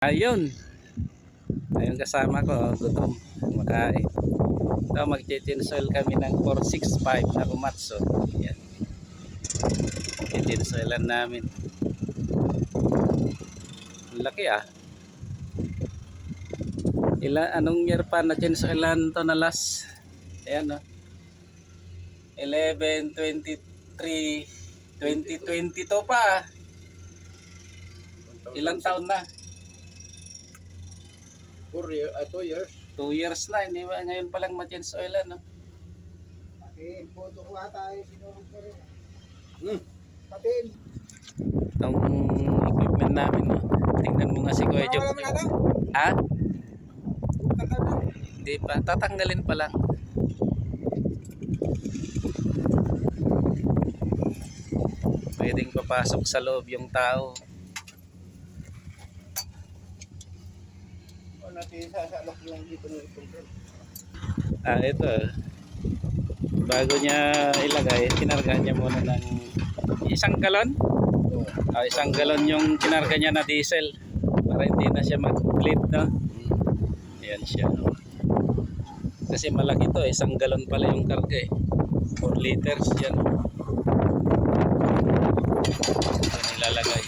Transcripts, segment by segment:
Ayun, ayun kasama ko, gutom, kumakain. So mag-chinchensoil kami ng 465 na Komatsu. Yan, chinchensoilan namin. Laki ah. Anong year pa na chinsoilan to na last? Ayan no. 11, 23, 2022 pa. Ilang taon na? 2 years. 2 years na, hindi ba ngayon pa lang ma-chinsoilan no? Okay, photo ko ata ay sinurog na rin. Patin. Itong equipment namin no. Tingnan mo nga si Kuya Job. Ha? Hindi pa, tatanggalin pa lang. Pwedeng papasok sa loob yung tao. O natin sasalok lang dito ng itong. Ito. Bago niya ilagay, kinarga niya muna ng 1 galon. Isang galon yung kinarga niya na diesel para hindi na siya mag-bleed no. Ayan siya. Kasi malaki to, 1 galon pala yung karga eh. 4 liters yan. Ito nilalagay.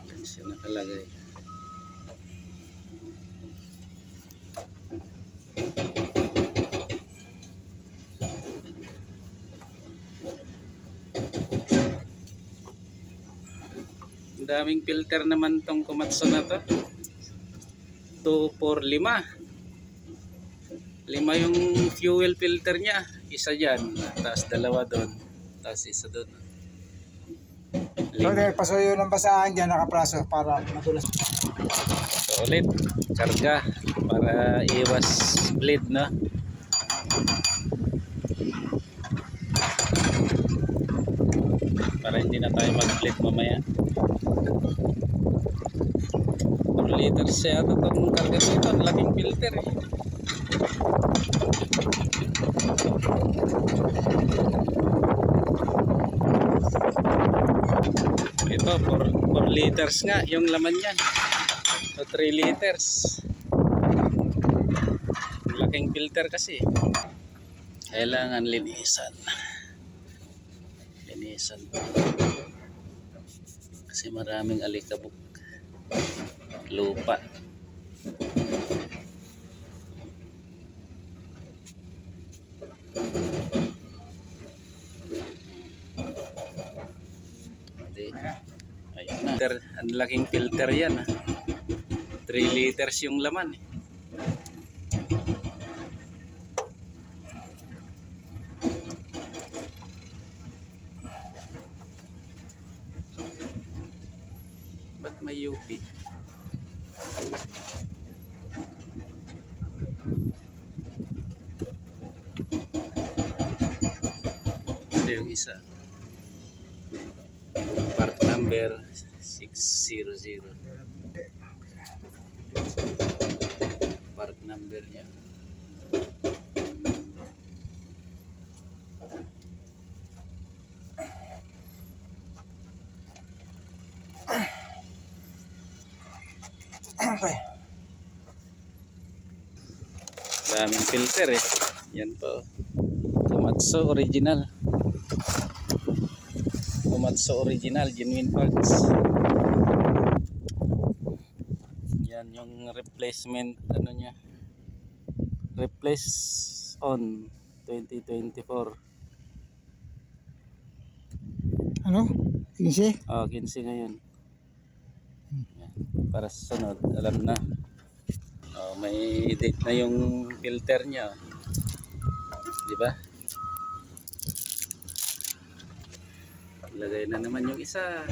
Ayan siya nakalagay. Ang daming filter naman tong Komatsu na to. 2, 4, 5. 5 yung fuel filter niya. Isa dyan, tapos 2 doon, tapos isa doon. So dahil pasuyo ng basahan dyan nakapraso para madulas. So, ulit, karga para iwas bleed no. Para hindi na tayo mag-bleed mamaya. 4 liters siya ito itong karga nito. Ang laking filter eh. Ito 4 liters nga yung laman yan. So 3 liters. Ang laking filter kasi. Kailangan linisan. Linisan pa. Kasi maraming alikabok. Lupa. Ayun na. Ang laking filter yan. 3 liters yung laman. Ba't may UP? Ito yung isa. Part number 600. Part number niya. Okay. Daming filter eh. Yan po. Komatsu original. Komatsu original, genuine parts. Yan yung replacement ano niya. Replace on 2024. Ano? 15? 15 ngayon. Yan. Para sa sunod, alam na. May date na yung filter niya. Di ba? Lagay na naman yung isa.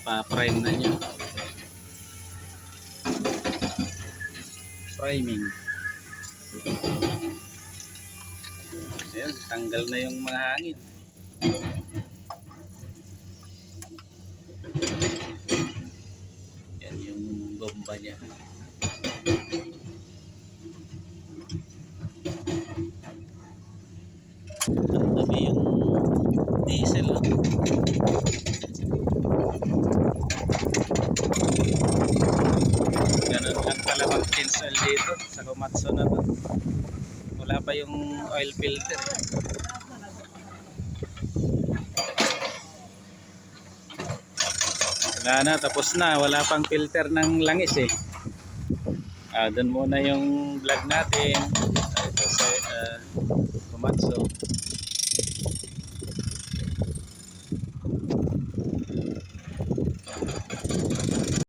Pa-prime na niya. Priming. Ayan, tanggal na yung mga hangin. bomba niya. Ang dami yung diesel. Oh. Ganun lang pala mag-install dito sa Komatsu na to. Wala pa yung oil filter. Wala na, tapos na. Wala pang filter ng langis eh. Doon muna yung vlog natin. Ito sa Komatsu.